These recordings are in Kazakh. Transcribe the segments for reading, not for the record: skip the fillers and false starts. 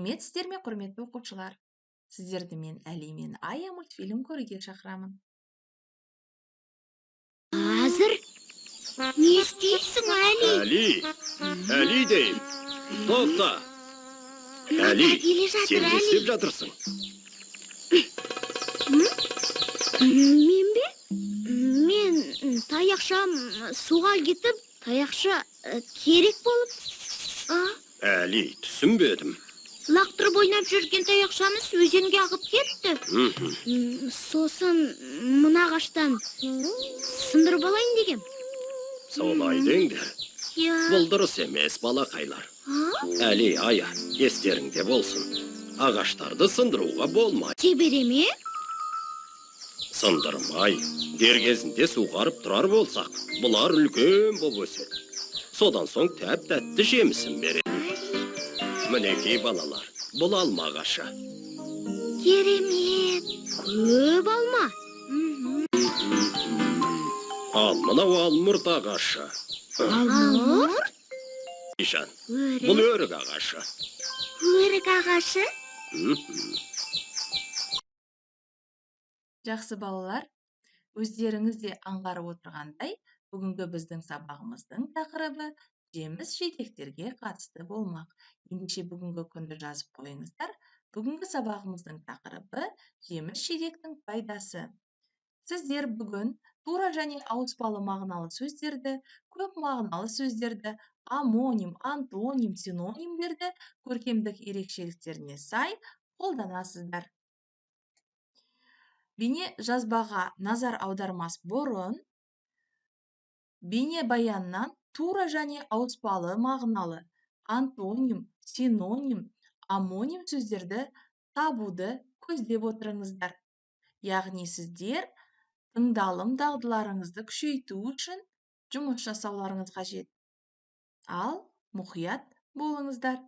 Сәлеметсіздер ме, құрметті оқушылар? Сіздерді мен Әли мен Ая мультфильм көруге шақырамын. Азыр не істейсің, Әли? Әли дейм. Тоқта. Әли, келе жатыр, сен не Әли. істеп жатырсың? Мен бе? Мен таяқшам суға кетіп, таяқша керек болып. Әли, түсінбедім. Лақтырып ойнап жүрген таяқшамыз өзенге ағып кетті. Сосын мына ағаштан сындырып алайын дегем. Солай деңдер. Я. Бұл дұрыс емес, балақайлар. Әли, Ая, естеріңде болсын. Ағаштарды сындыруға болмай. Тебере ме? Сындырмай, дер кезінде суғарып тұрар болсақ, бұлар үлкен боп өседі. Содан соң тәп-тәтті жемісін береді. Мінекей балалар, бұл алма ағашы. Керемет. Көп алма. Ал мынау алмұрт ағашы. Алмұрт? Жан, бұл өрік ағашы. Өрік ағашы? Жақсы балалар, өздеріңіз де аңғарып отырғандай, бүгінгі біздің сабағымыздың тақырыбы жеміс-жидектерге қатысты болмақ. Ендеше бүгінгі күнді жазып қойыңыздар. Бүгінгі сабағымыздың тақырыбы жеміс-жидектің пайдасы. Сіздер бүгін тура және ауыспалы мағыналы сөздерді, көп мағыналы сөздерді, амоним, антоним, синонимдерді көркемдік ерекшеліктеріне сай қолданасыздар. Бейне жазбаға назар аудармас бұрын, бейне баяннан тура және ауыспалы мағыналы, антоним, синоним, амоним сөздерді табуды көздеп отырыңыздар. Яғни сіздер тыңдалым дағдыларыңызды күшейту үшін жұмыс жасауларыңыз қажет. Ал мұқият болыңыздар.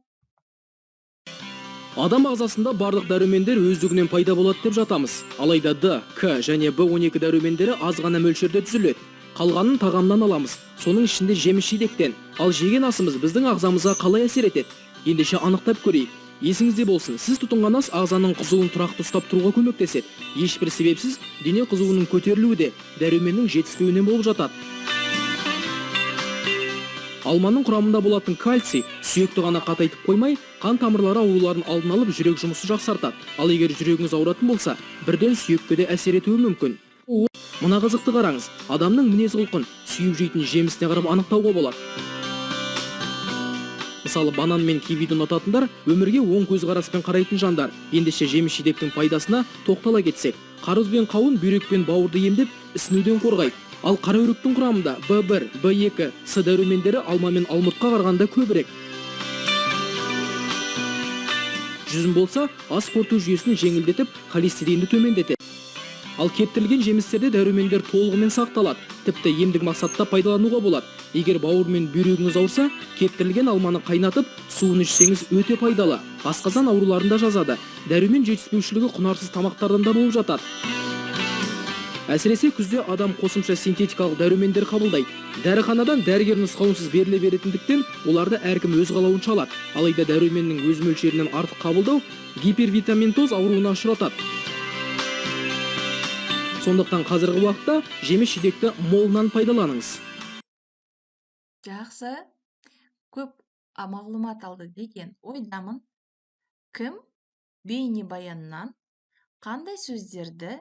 Адам ағзасында барлық дәрумендер өздігінен пайда болады деп жатамыз. Алайда Д, К және В12 дәрумендері аз ғана мөлшерде түзіледі. Қалғанын тағамнан аламыз. Соның ішінде жеміс-жидектен. Ал жеген асымыз біздің ағзамызға қалай әсер етеді? Ендеше анықтап көрейік. Есіңізде болсын, сіз тұтынған ас ағзаның қызуын тұрақты ұстап тұруға көмектеседі. Ешбір себепсіз дене қызуының көтерілуі де дәруменнің жетіспеуінен болып жатады. Алманың құрамында болатын кальций сүйекті ғана қатайтып қоймай, қан тамырлары ауруларын алдын алып, жүрек жұмысын жақсартады. Ал егер жүрегіңіз ауыратын болса, бірден сүйекке де әсер етуі мүмкін. Мына қызықты қараңыз. Адамның мінез-құлқын сүйіп жейтін жемісіне қарап анықтауға болады. Мысалы, банан мен кивиді ұнататындар өмірге оң көзқараспен қарайтын жандар. Ендеше жеміс-жидектің пайдасына тоқтала кетсек, қарыз бен қауын бүйрек пен бауырды емдеп, ісінуден қорғайды. Ал қара өріктің құрамында В1, В2, С дәрумендері алма мен алмұртқа қарағанда көбірек. Жүзім болса, ас қорыту жүйесін жеңілдетіп, холестеринді төмендетеді. Ал кептірілген жемістерде дәрумендер толығымен сақталады, тіпті емдік мақсатта пайдалануға болады. Егер бауыр мен бүйрегіңіз ауырса, кептірілген алманы қайнатып, суын ішсеңіз өте пайдалы. Асқазан ауруларында жазады. Дәрумен жетіспеушілігі құнарсыз тамақтардан да болып жатады. Әсіресе күзде адам қосымша синтетикалық дәрумендер қабылдайды. Дәріханадан дәрігер нұсқауынсыз беріле беретіндіктен оларды әркім өз қалауынша алады. Алайда дәруменнің өз мөлшерінен артық қабылдау гипервитаминтоз ауруына ұшыратады. Сондықтан қазіргі уақытта жеміс-жидекті молынан пайдаланыңыз. Жақсы, көп мағлұмат алды деген ойдамын. Кім бейне баяннан қандай сөздерді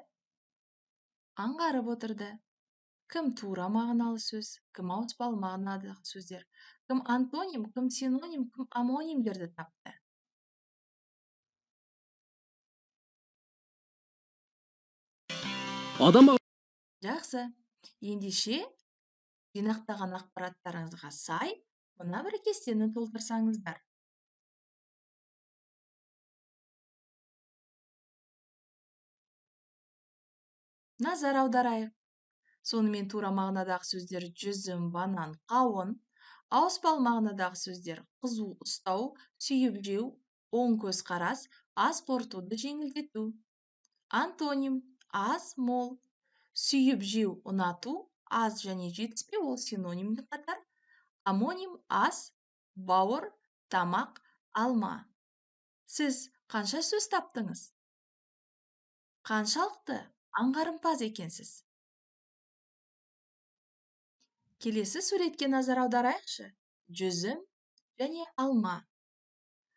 аңғарып отырды? Кім тура мағыналы сөз, кім ауыспалы мағыналы сөздер, кім антоним, кім синоним, кім амонимдерді тапты? Жақсы, ендеше жинақтаған ақпараттарыңызға сай мына бір кестені толтырсаңыздар. Назар аударайық. Сонымен тура мағынадағы сөздер жүзім, банан, қауын, ауыспалы мағынадағы сөздер қызу ұстау, сүйіп жеу, оң көзқарас, ас қорытуды жеңілдету. Антоним аз, мол, сүйіп жеу, ұнату, аз және жетіспеу, ол синонимді қатар. Амоним аз, бауыр, тамақ, алма. Сіз қанша сөз таптыңыз? Қаншалықты аңғарымпаз екенсіз? Келесі суретке назар аударайықшы. Жүзім және алма.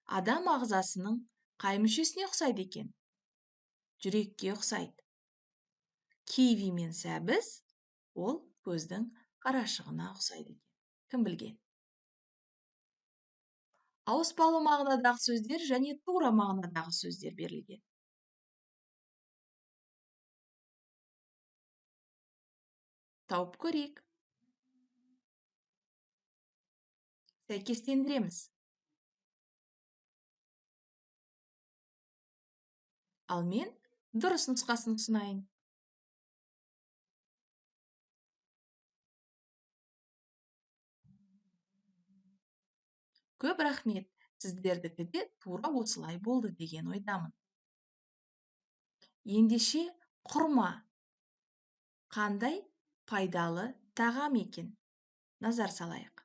Адам ағзасының қай мүшесіне ұқсайды екен? Жүрекке ұқсайды. Киви мен сәбіз ол көздің қарашығына ұқсайды екен. Кім білген? Ауыспалы мағынадағы сөздер және тура мағынадағы сөздер берілген. Тауып көрейік. Сәйкестендіреміз. Ал мен дұрыс нұсқасын ұсынайын. Көп рахмет, сіздердікі де тура осылай болды деген ойдамын. Ендеше құрма қандай пайдалы тағам екен? Назар салайық.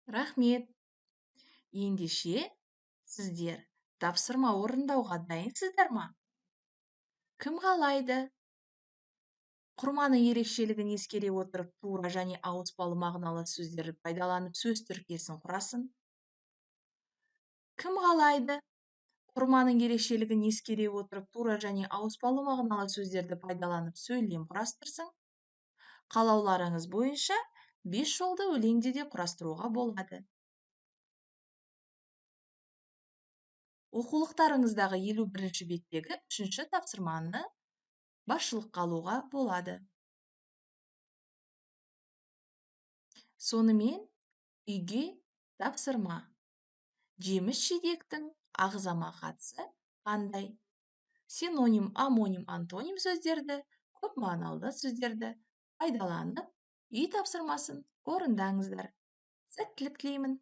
Рахмет. Ендеше сіздер тапсырма орындауға дайынсыздар ма? Кім қалайды? Құрманың ерекшелігін ескере отырып, тура және ауыспалы мағыналы сөздерді пайдаланып сөз тіркесін құрасын? Кім қалайды? Құрманың ерекшелігін ескере отырып, тура және ауыспалы мағыналы сөздерді пайдаланып сөйлем құрастырсын? Қалауларыңыз бойынша 5 жолды өлеңде де құрастыруға болады. Оқулықтарыңыздағы 51-ші беттегі 3-ші тапсырманы басшылыққа алуға болады. Сонымен үйге тапсырма. Жеміс-жидектің ағзама қатысы қандай? Синоним, амоним, антоним сөздерді, көп мағыналы сөздерді пайдаланып, үй тапсырмасын орындаңыздар. Сәттілік тілеймін.